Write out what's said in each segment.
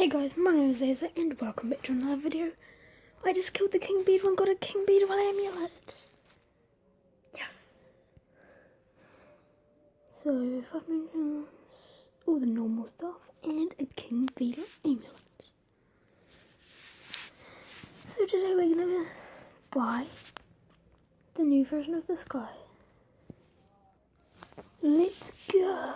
Hey guys, my name is Aza and welcome back to another video. I just killed the King Beetle and got a King Beetle amulet. Yes! So, 5 minutes, all the normal stuff, and a King Beetle amulet. So today we're gonna buy the new version of this guy. Let's go!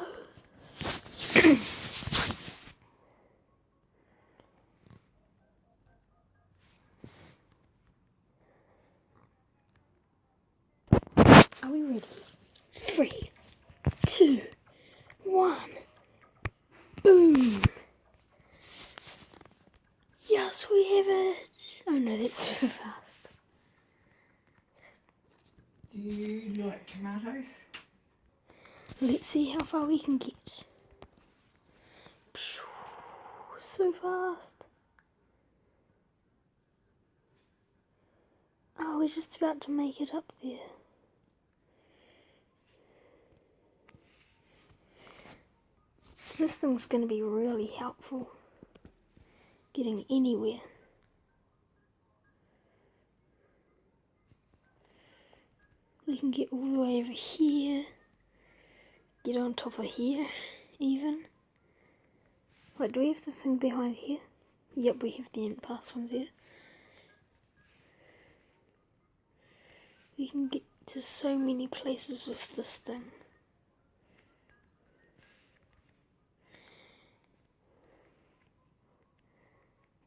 Are we ready? 3, 2, 1. Boom! Yes, we have it! Oh no, that's super fast. Do you like tomatoes? Let's see how far we can get. So fast. Oh, we're just about to make it up there. So this thing's going to be really helpful getting anywhere. We can get all the way over here. Get on top of here, even. Wait, do we have the thing behind here? Yep, we have the end pass from there. We can get to so many places with this thing.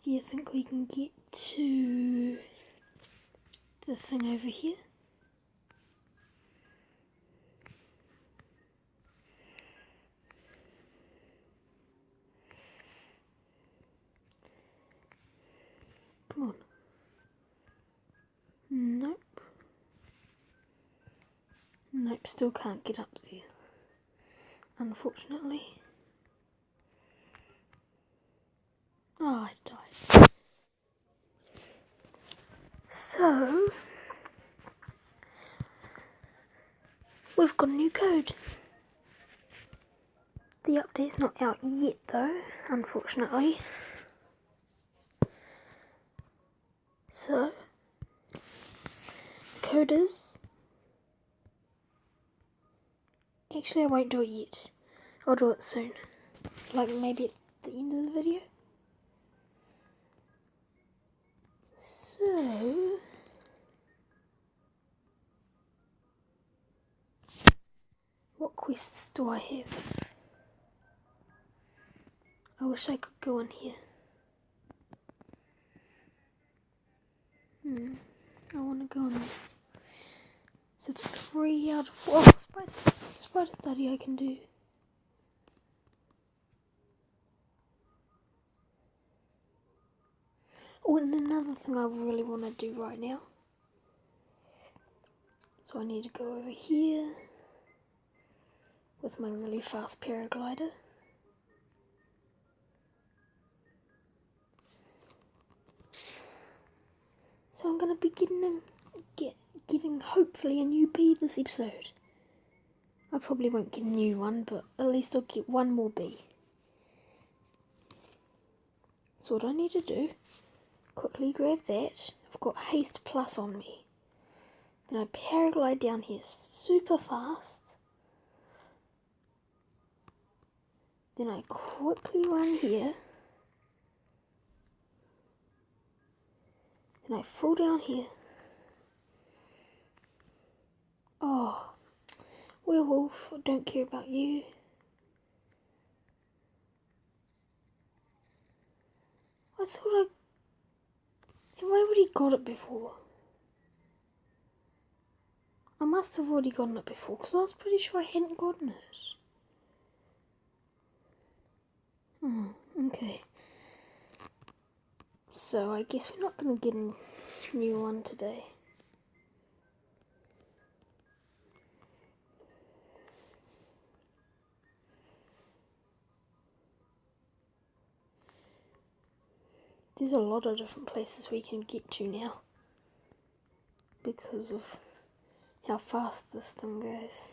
Do you think we can get to the thing over here? Come on. Nope. Nope, still can't get up there. Unfortunately. Oh, I died. So, we've got a new code. The update's not out yet though, unfortunately. So, the code is... Actually, I won't do it yet. I'll do it soon. Like maybe at the end of the video. So... what quests do I have? I wish I could go in here. I want to go in there. So 3 out of 4. Oh, spider study I can do. Oh, and another thing I really want to do right now. So I need to go over here with my really fast paraglider. So I'm going to be getting hopefully a new bee this episode. I probably won't get a new one, but at least I'll get one more bee. So what I need to do, quickly grab that. I've got haste plus on me. Then I paraglide down here super fast. Then I quickly run here. Then I fall down here. Oh, werewolf, I don't care about you. I thought have I already got it before? I must have already gotten it before, because I was pretty sure I hadn't gotten it. Okay. So I guess we're not going to get a new one today. There's a lot of different places we can get to now because of how fast this thing goes.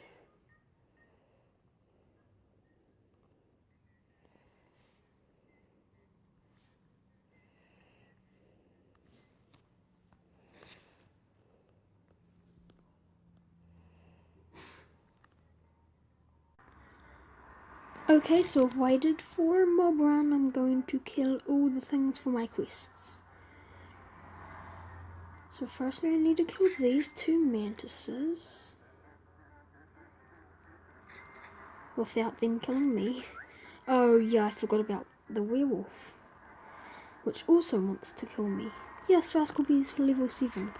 Okay, so I've waited for a mob run. I'm going to kill all the things for my quests. So firstly I need to kill these 2 mantises without them killing me. Oh yeah, I forgot about the werewolf, which also wants to kill me. Yes, Rascal Bee's level 7.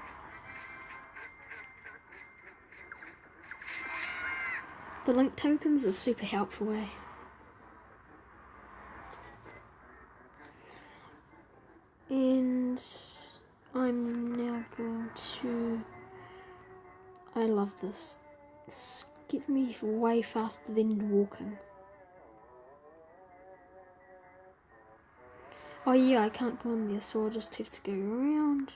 The link tokens are super helpful, eh? And I'm now going to... I love this. This gets me way faster than walking. Oh yeah, I can't go in there, so I'll just have to go around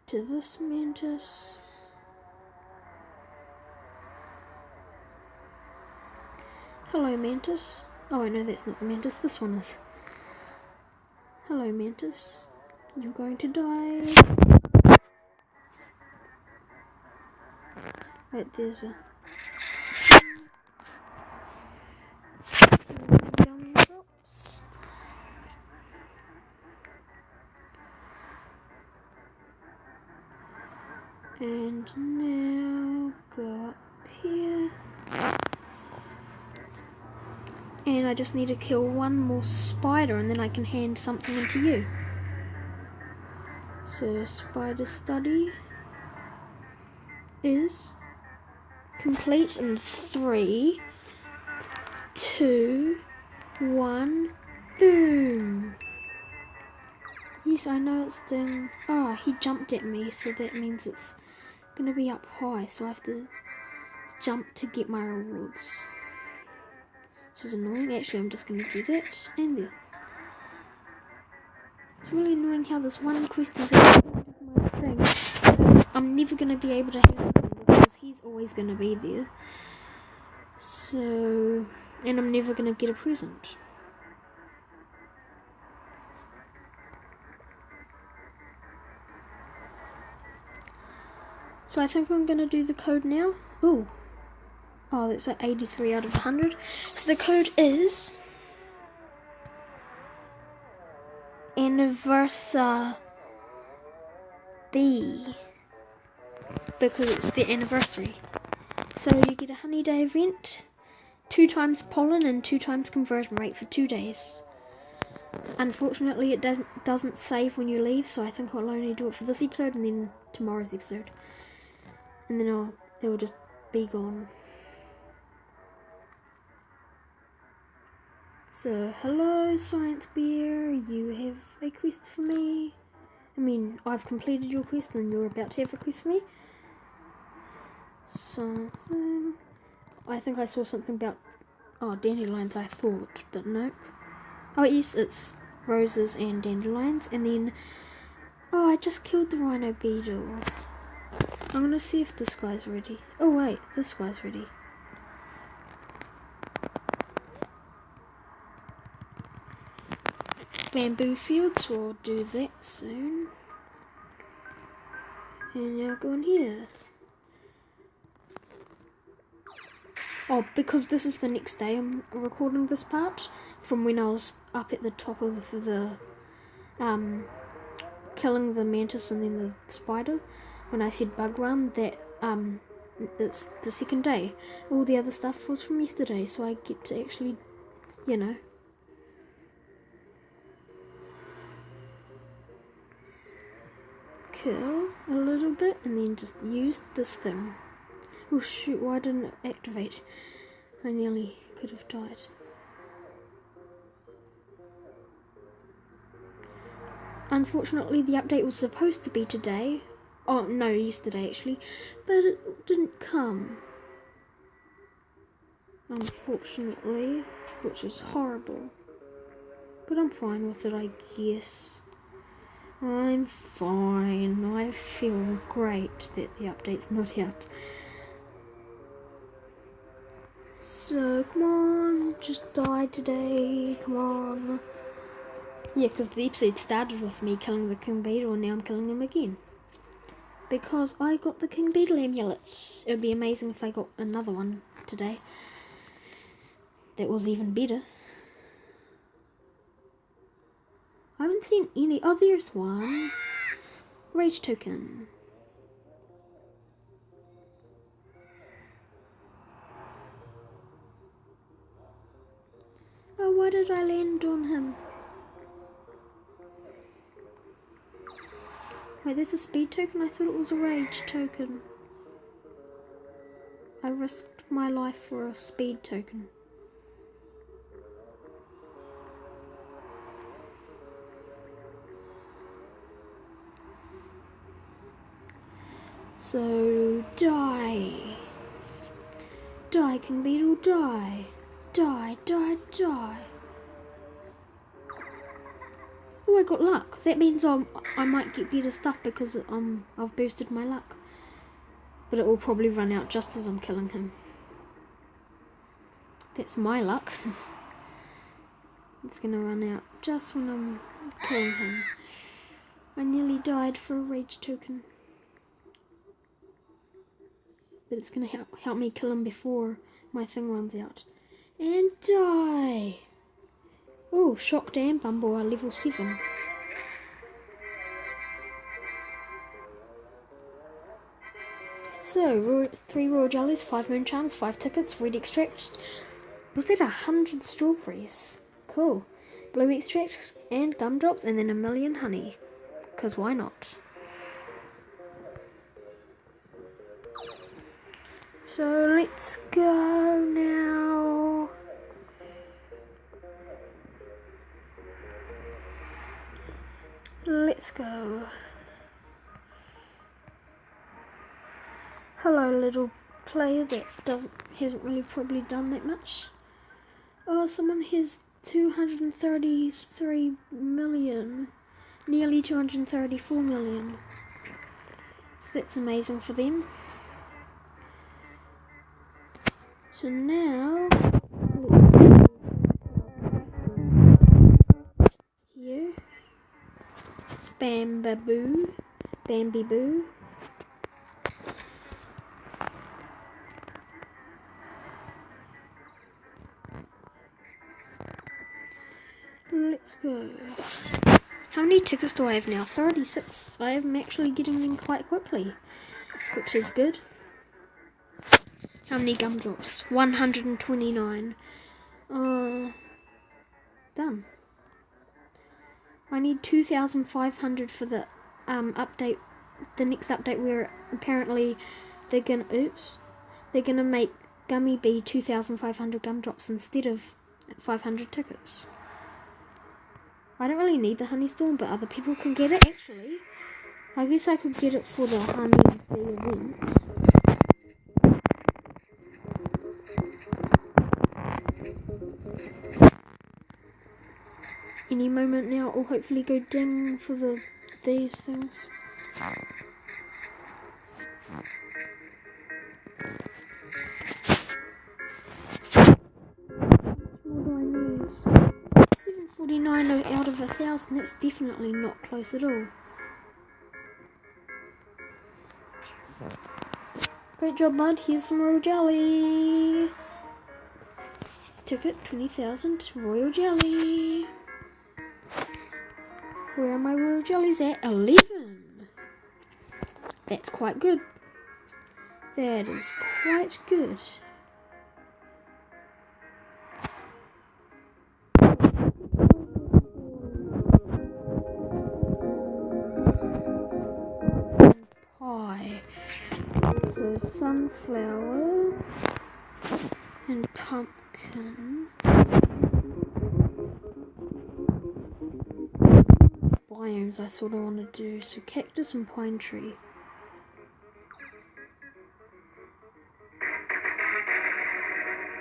to this mantis. Hello, mantis. Oh, I know that's not the mantis, this one is. Hello, mantis. You're going to die. Right, there's a... gumdrops. And now go up here. And I just need to kill one more spider and then I can hand something into you. So spider study is complete in 3, 2, 1, boom. Yes, I know it's doing... Oh, he jumped at me, so that means it's gonna be up high, so I have to jump to get my rewards. Which is annoying. Actually, I'm just gonna do that, and there. It's really annoying how this one quest is my thing. I'm never gonna be able to have him because he's always gonna be there. So, and I'm never gonna get a present. So I think I'm gonna do the code now. Ooh. Oh, that's at 83 out of 100. So the code is Anniversary because it's the anniversary. So you get a honey day event, 2 times pollen and 2 times conversion rate for 2 days. Unfortunately, it doesn't save when you leave, so I think I'll only do it for this episode and then tomorrow's episode, and then it'll just be gone. So, hello Science Bear, you have a quest for me. I mean, I've completed your quest and you're about to have a quest for me. Something... I think I saw something about... Oh, dandelions I thought, but nope. Oh yes, it's roses and dandelions, and then... Oh, I just killed the rhino beetle. I'm gonna see if this guy's ready. Oh wait, this guy's ready. Bamboo field, so I'll do that soon. And now go in here. Oh, because this is the next day I'm recording this part from when I was up at the top of the killing the mantis and then the spider. When I said bug run, that it's the second day. All the other stuff was from yesterday, so I get to actually, you know, kill a little bit and then just use this thing. Oh shoot, why didn't it activate? I nearly could have died. Unfortunately, the update was supposed to be today. Oh, no, yesterday actually. But it didn't come. Unfortunately, which is horrible. But I'm fine with it, I guess. I'm fine. I feel great that the update's not out. So, come on, just die today, come on. Yeah, because the episode started with me killing the King Beetle and now I'm killing him again. Because I got the King Beetle amulets. It would be amazing if I got another one today. That was even better. I haven't seen any. Oh, there's one. Rage token. Oh, why did I land on him? Wait, that's a speed token? I thought it was a rage token. I risked my life for a speed token. So, die. Die, King Beetle, die. Die, die, die. Oh, I got luck. That means I might get better stuff because I've boosted my luck. But it will probably run out just as I'm killing him. That's my luck. It's gonna run out just when I'm killing him. I nearly died for a rage token. But it's gonna help me kill him before my thing runs out. And die! Oh, Shock Dam Bumble, level 7. So, 3 Royal Jellies, 5 Moon Charms, 5 tickets, Red Extract. Was that 100 strawberries? Cool. Blue Extract and Gumdrops, and then 1,000,000 honey. Because why not? So let's go now. Let's go. Hello, little player that hasn't really probably done that much. Oh, someone has 233 million, nearly 234 million. So that's amazing for them. So now, here, Bambaboo, Bambi Boo. Let's go. How many tickets do I have now? 36. I am actually getting them quite quickly, which is good. How many gumdrops? 129. Done. I need 2,500 for the update, the next update where apparently they're gonna make Gummy Bee 2,500 gumdrops instead of 500 tickets. I don't really need the honey storm, but other people can get it actually. I guess I could get it for the honey bee event. Any moment now, I'll hopefully go ding for these things. What do I need? 749 out of 1,000. That's definitely not close at all. Great job, bud. Here's some royal jelly. Ticket 20,000 royal jelly. Where are my royal jellies at? 11. That's quite good. That is quite good. Pie. So sunflower and pumpkin. Biomes I sort of want to do. So cactus and pine tree.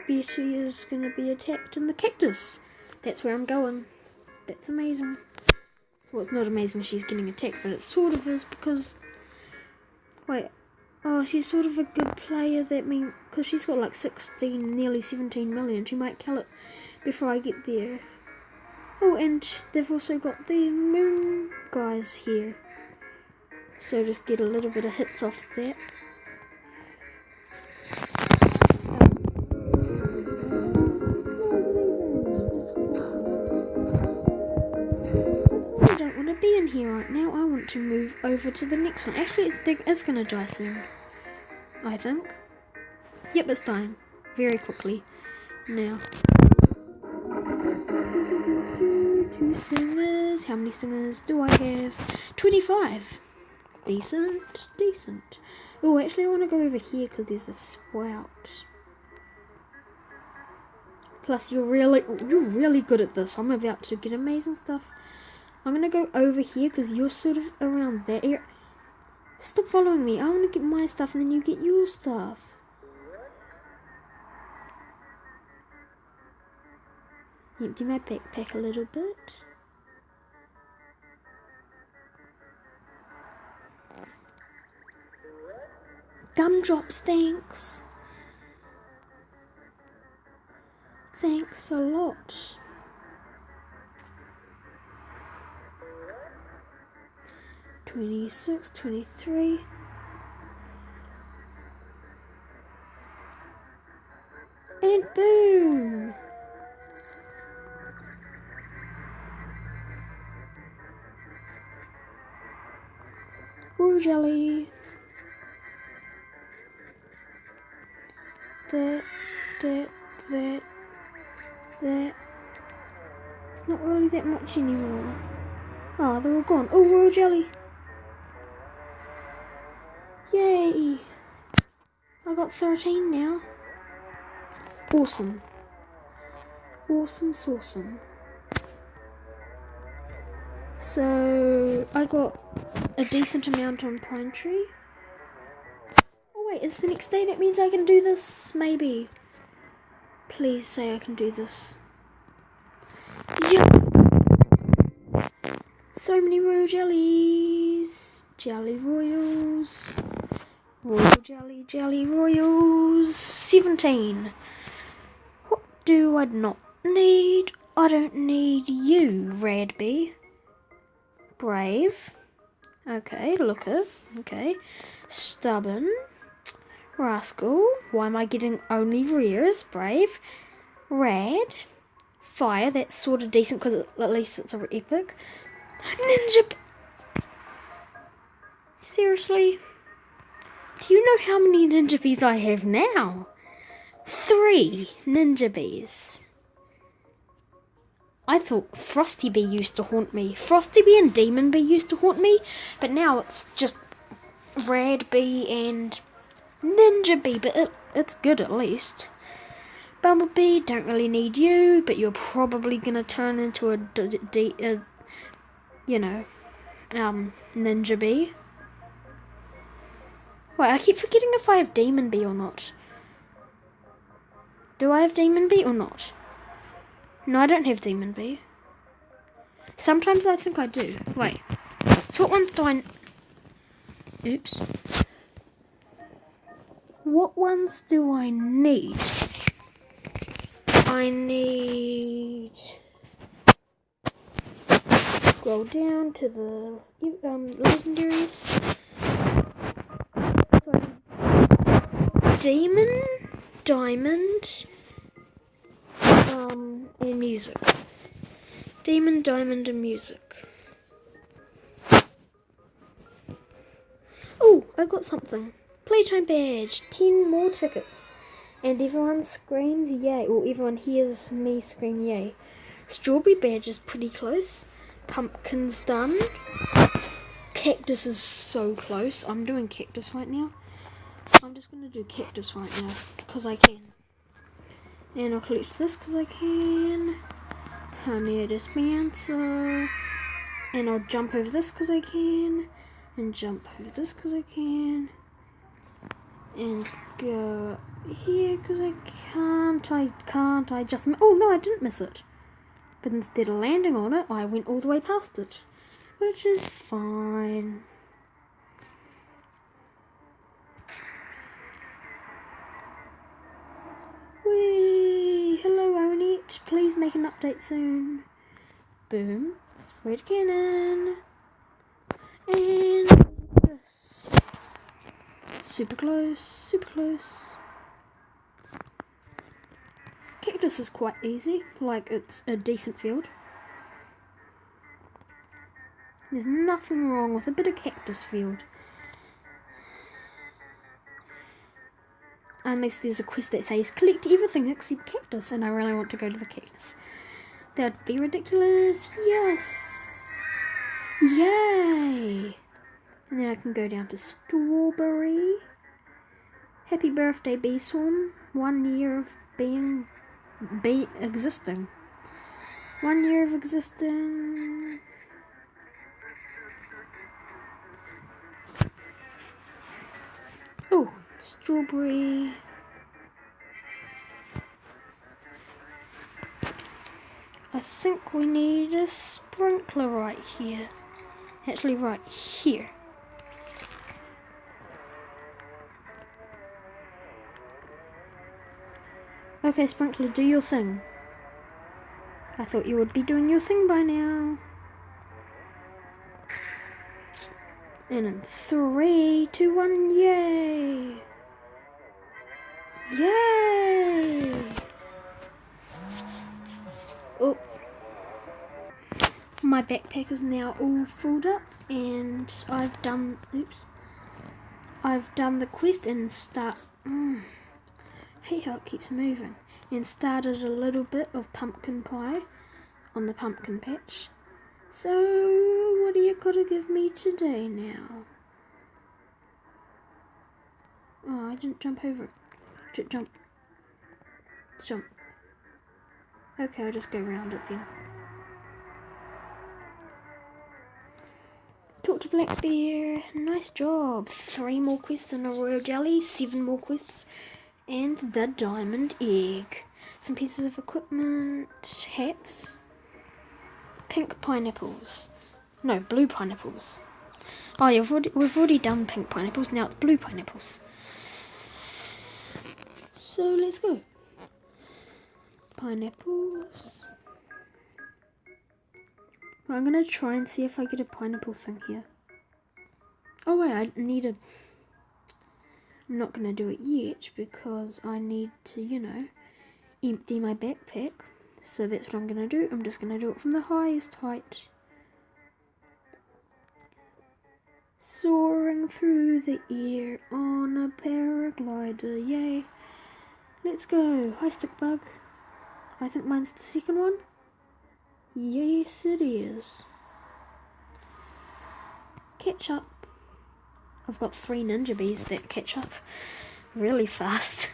Betty is going to be attacked in the cactus. That's where I'm going. That's amazing. Well, it's not amazing she's getting attacked, but it sort of is because... Wait. Oh, she's sort of a good player. That means... Because she's got like 16, nearly 17 million. She might kill it before I get there. Oh, and they've also got the moon guys here. So just get a little bit of hits off that. to be in here right now. I want to move over to the next one. Actually, it's going to die soon, I think. Yep, it's dying very quickly now. 2 stingers. How many stingers do I have? 25. Decent, decent. Oh, actually, I want to go over here because there's a spout. Plus, you're really good at this. I'm about to get amazing stuff. I'm gonna go over here because you're sort of around that area. Stop following me. I want to get my stuff and then you get your stuff. Empty my backpack a little bit. Gumdrops, thanks. Thanks a lot. 26, 23. And boom! Royal jelly. That. It's not really that much anymore. Oh, they're all gone. Oh, royal jelly. Yay! I got 13 now. Awesome. Awesome sauceum. So, I got a decent amount on Pine Tree. Oh wait, it's the next day. That means I can do this, maybe. Please say I can do this. Yeah! So many royal jellies. Jelly royals. Royal jelly royals. 17. What do I not need? I don't need you, Radby. Brave. Okay, Looker. Okay. Stubborn. Rascal. Why am I getting only rears? Brave. Rad. Fire. That's sort of decent because at least it's a epic. Ninja. Seriously? Do you know how many ninja bees I have now? 3 ninja bees. I thought Frosty Bee used to haunt me. Frosty Bee and Demon Bee used to haunt me, but now it's just Rad Bee and Ninja Bee, but it's good at least. Bumblebee, don't really need you, but you're probably gonna turn into a Ninja Bee. Wait, I keep forgetting if I have Demon Bee or not. Do I have Demon Bee or not? No, I don't have Demon Bee. Sometimes I think I do. Wait. So what ones do I... Oops. What ones do I need? I need... Scroll down to the legendaries. Demon, Diamond, and Music. Demon, Diamond, and Music. Oh, I got something. Playtime badge. 10 more tickets. And everyone screams yay. Or everyone hears me scream yay. Strawberry badge is pretty close. Pumpkin's done. Cactus is so close. I'm doing cactus right now. I'm just going to do cactus right now. Because I can. And I'll collect this because I can. Honey dispenser. And I'll jump over this because I can. And jump over this because I can. And go here because I can't. I just... Oh no, I didn't miss it. But instead of landing on it, I went all the way past it. Which is fine. Whee! Hello, Onit. Please make an update soon. Boom. Red cannon. And this. Super close, super close. Cactus is quite easy. Like, it's a decent field. There's nothing wrong with a bit of cactus field. Unless there's a quest that says collect everything except cactus, and I really want to go to the cactus. That would be ridiculous. Yes! Yay! And then I can go down to strawberry. Happy birthday, Bee Swarm. 1 year of existing. 1 year of existing. Oh, strawberry. I think we need a sprinkler right here. Actually, right here. Okay, sprinkler, do your thing. I thought you would be doing your thing by now. And in 3, 2, 1, yay! Yay! Oh. My backpack is now all filled up, and I've done the quest and hate how it keeps moving. And started a little bit of pumpkin pie on the pumpkin patch. So, what do you gotta give me today now? Oh, I didn't jump over it. Jump. Okay, I'll just go around it then. Talk to Black Bear. Nice job. 3 more quests in a royal jelly, 7 more quests, and the diamond egg. Some pieces of equipment, hats, pink pineapples. No, blue pineapples. Oh, we've already done pink pineapples, now it's blue pineapples. So let's go. Pineapples. I'm going to try and see if I get a pineapple thing here. Oh wait, I need a... I'm not going to do it yet because I need to, empty my backpack. So that's what I'm going to do. I'm just going to do it from the highest height. Soaring through the air on a paraglider, yay. Let's go. Hi, stick bug. I think mine's the second one. Yes, it is. Catch up. I've got 3 ninja bees that catch up really fast.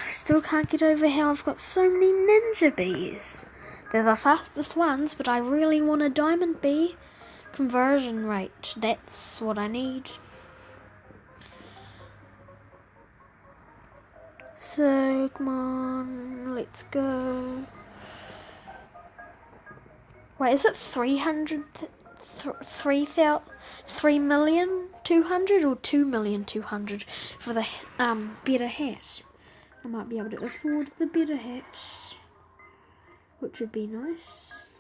Still can't get over how I've got so many ninja bees. They're the fastest ones, but I really want a diamond bee conversion rate. That's what I need. So, come on, let's go. Wait, is it 3,200,000 or 2,200,000 for the better hat? I might be able to afford the better hat, which would be nice.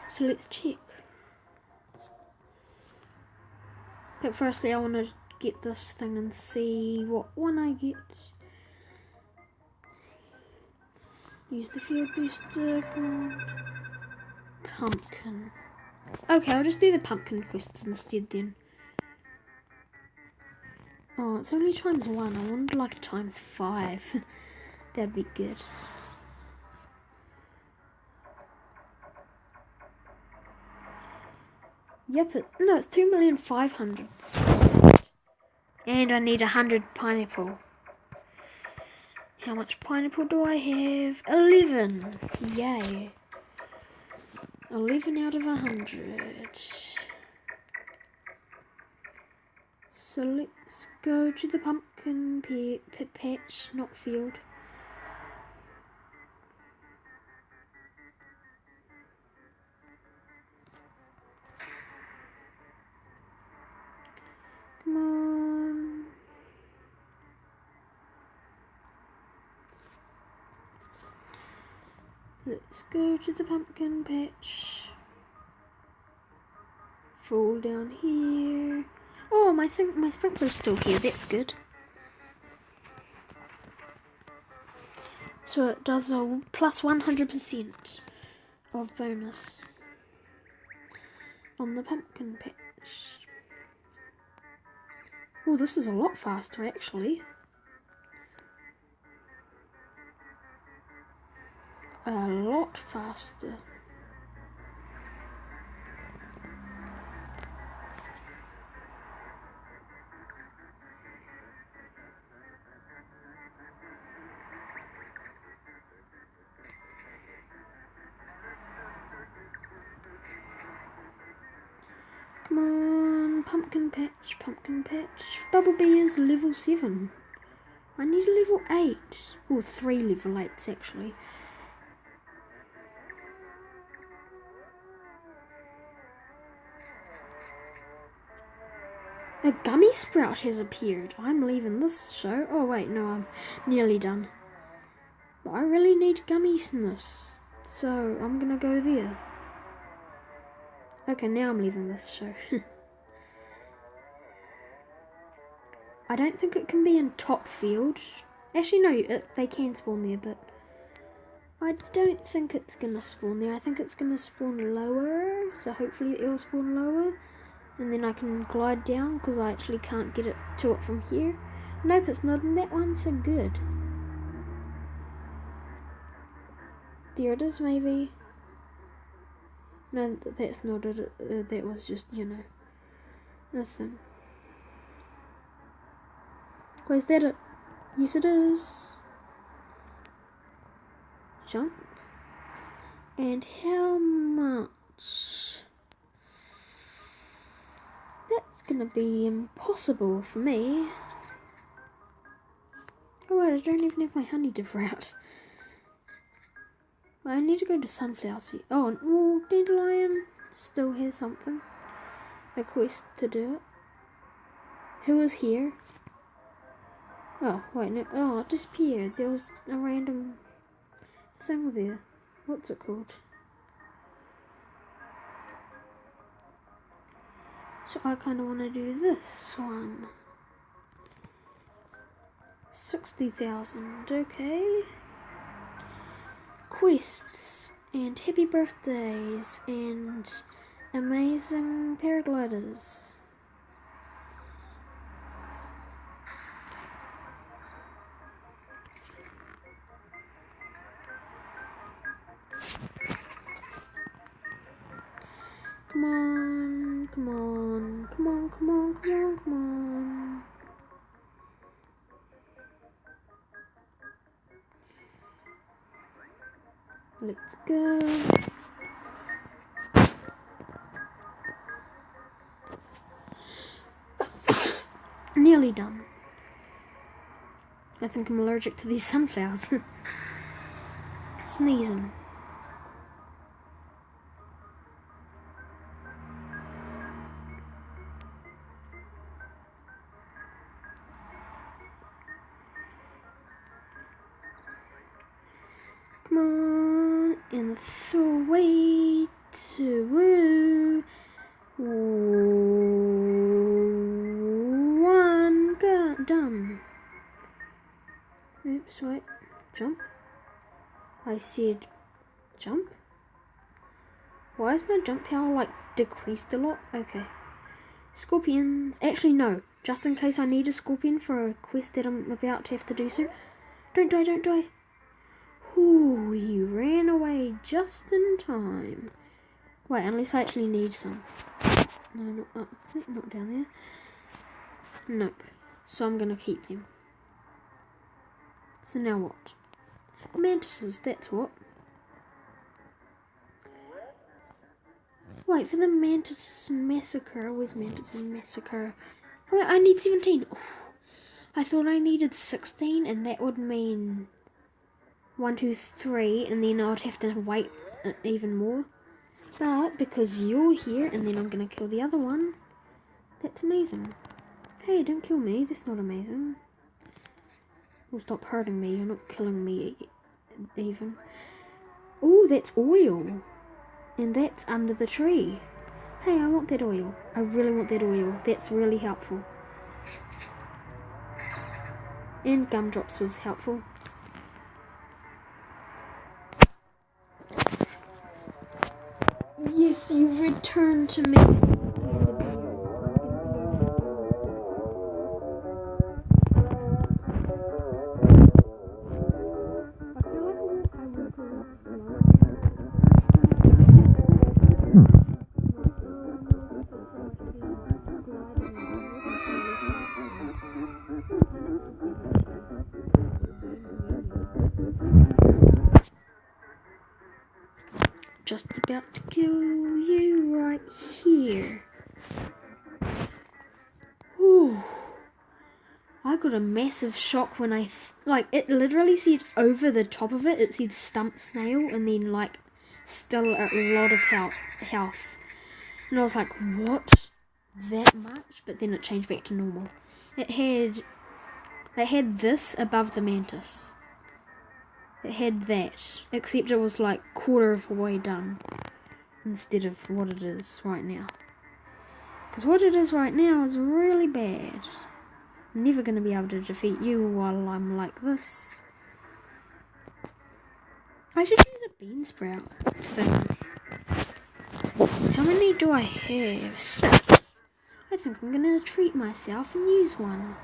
So let's check. But firstly, I want to get this thing and see what one I get. Use the field booster. Pumpkin. Okay, I'll just do the pumpkin quests instead then. Oh, it's only times 1. I wanted like times 5. That'd be good. Yep, no, it's 2,500,000. And I need 100 pineapple. How much pineapple do I have? 11. Yay. 11 out of 100. So let's go to the pumpkin patch, not field. Come on. Let's go to the pumpkin patch. Fall down here. Oh, my sprinkler's still here. That's good. So it does a plus 100%. of bonus on the pumpkin patch. Oh, this is a lot faster actually. A lot faster. Come on, pumpkin patch, pumpkin patch. Bubblebee is level 7. I need a level 8. Or 3 level 8s actually. A gummy sprout has appeared. I'm leaving this show. Oh wait, no, I'm nearly done. But I really need gumminess, so I'm gonna go there. Okay, now I'm leaving this show. I don't think it can be in top field. Actually, no, they can spawn there, but I don't think it's gonna spawn there. I think it's gonna spawn lower, so hopefully it'll spawn lower. And then I can glide down, because I actually can't get it to it from here. Nope, it's not in that one, so good. There it is, maybe. No, that's not it. That was just, you know, a thing. Where's that it? Yes, it is. Jump. And how much? That's gonna be impossible for me. Oh wait, I don't even have my honey dipper out. I need to go to Sunflower Seed. Oh, well, Dandelion still has something. A quest to do it. Who is here? Oh, wait, no. Oh, it disappeared. There was a random thing there. What's it called? So I kind of want to do this one. 60,000, okay. Quests and happy birthdays and amazing paragliders. Come on, come on, come on, come on, come on, come on. Let's go. Nearly done. I think I'm allergic to these sunflowers. Sneezing. Come on. In 3, 2, 1. Go. Done. Oops, wait. Jump. I said jump. Why is my jump power like decreased a lot? Okay. Scorpions. Actually, no. Just in case I need a scorpion for a quest that I'm about to have to do soon. Don't die, don't die. Ooh, you ran away just in time. Wait, unless I actually need some. No, not up. Not down there. Nope. So I'm gonna keep them. So now what? Mantises, that's what. Wait, for the Mantis Massacre. Where's Mantis Massacre? Oh, wait, I need 17. Oh, I thought I needed 16, and that would mean 1, 2, 3, and then I'd have to wait even more. But because you're here, and then I'm gonna kill the other one, that's amazing. Hey, don't kill me. That's not amazing. Well, stop hurting me. You're not killing me even. Oh, that's oil. And that's under the tree. Hey, I want that oil. I really want that oil. That's really helpful. And gumdrops was helpful. return to me. Just about to kill you right here. Ooh. I got a massive shock when it literally said over the top of it, it said stump snail and then like still a lot of health. And I was like, what? That much? But then it changed back to normal. It had this above the mantis. It had that, except it was like quarter of the way done instead of what it is right now. Because what it is right now is really bad. I'm never going to be able to defeat you while I'm like this. I should use a bean sprout thing. How many do I have? 6. I think I'm going to treat myself and use one.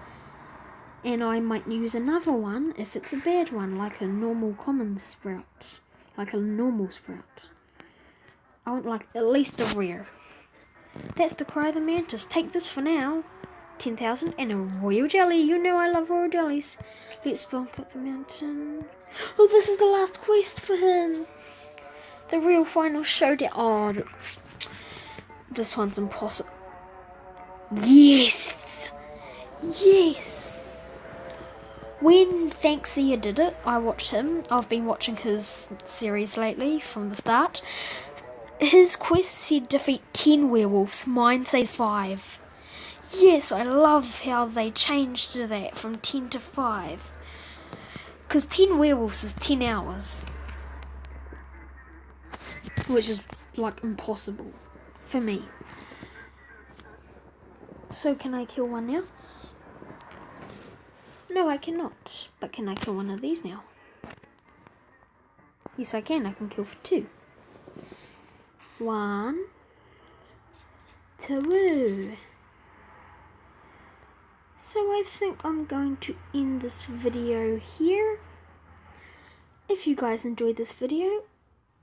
And I might use another one if it's a bad one, like a normal common sprout. Like a normal sprout. I want like at least a rare. That's the cry of the mantis. Take this for now. 10,000 and a royal jelly. You know I love royal jellies. Let's bonk up the mountain. Oh, this is the last quest for him. The real final showdown. Oh, this one's impossible. Yes! Yes! When Thanksia did it, I watched him. I've been watching his series lately from the start. His quest said defeat 10 werewolves. Mine says 5. Yes, I love how they changed that from 10 to 5. Because 10 werewolves is 10 hours. Which is like impossible for me. So can I kill one now? No, I cannot. But can I kill one of these now? Yes, I can. I can kill for 2. 1, 2. So I think I'm going to end this video here. If you guys enjoyed this video,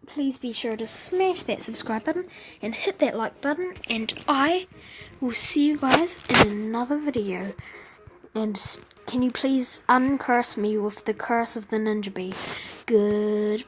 please be sure to smash that subscribe button and hit that like button. And I will see you guys in another video. And can you please uncurse me with the curse of the ninja bee? Goodbye.